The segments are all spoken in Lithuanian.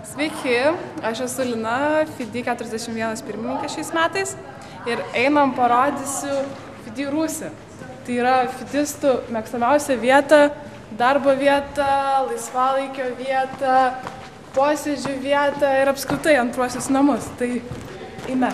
Sveiki, aš esu Lina, FIDI 41 pirmininkė šiais metais ir einam parodysiu FIDI rūsį. Tai yra fidistų mėgstamiausia vieta, darbo vieta, laisvalaikio vieta, posėdžių vieta ir apskritai antruosius namus. Tai eime.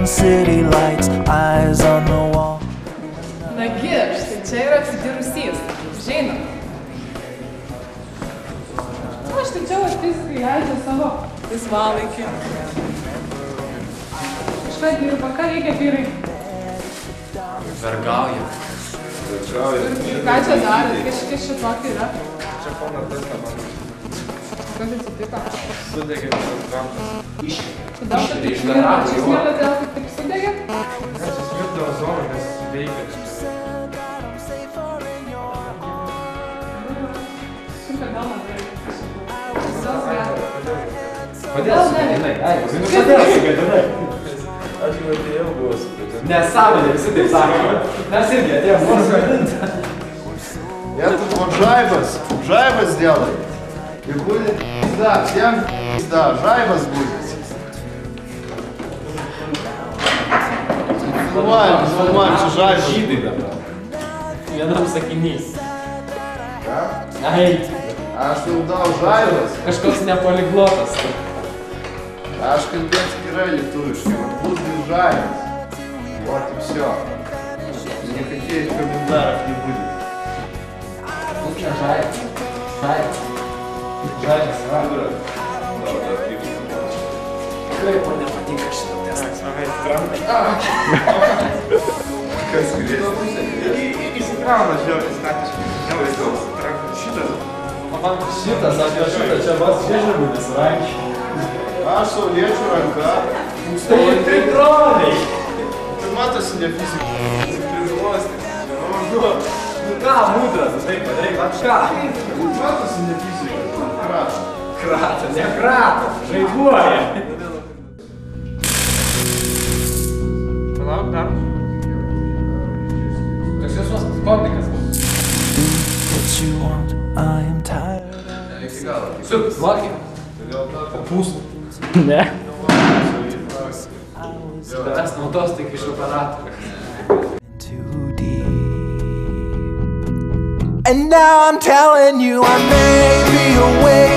City lights, eyes on the wall. Nagi, štai čia yra FIDI rūsys. Žinoma. Štai čia fizikai leidžia savo laisvalaikį. Kažką dirba, ką reikia vyrai? Vergauja. Ką čia darė? Kas čia tokį yra? Čia ponas Tesla man. Kas atsitiko? Sudegė visas gamtas. Iškėlė. Kodėl kad tik smėlė? Čia smėlė dėl kad tik sudegė? Čia smirdo ozoną, nes veikia. Sunka gal man reikia. Kodėl sugadinai? Kodėl sugadinai? Aš jau atėjau buvo sugadinai. Nesąmonė, visi taip sakė. Mes irgi atėjom buvo sugadinti. Я тут вот жайбас сделаю. И будет, да, всем, да, жайбас будет. Нормально, что жайбас. Žydai dabar. Vienam sakinys. Да? Ai, А что удал жайбас? kažkoks nepoliglotas. Аж контент героя летуешь. Будет жайбас. Вот и все. Никаких комментариев не будет. Лучше жайбас. Жайбас. Жайбас, ладно. Tikrai man nepatinka šitą testą. Ai, stranai. Kas grėsė? Įsikrauna žiauriai statiškai. Nevaizdaus. Šitas. Man šitas, apie šitą čia vas žiežirbudis rankiai. Aš sauliečių ranka. Tai troliai. Tai matosi ne fizika. Nu ką, mudras, tai padarai, vat ką? Matosi ne fizika. Kratą. Kratą, ne kratą, žaibuoja. Palauk dar. Toks jūsų kodnikas bus. What you want, I am tired. Su, smakė. Papūstų. Ne. Tavęs naudos tik iš operatorių. Too deep. And now I'm telling you I may be away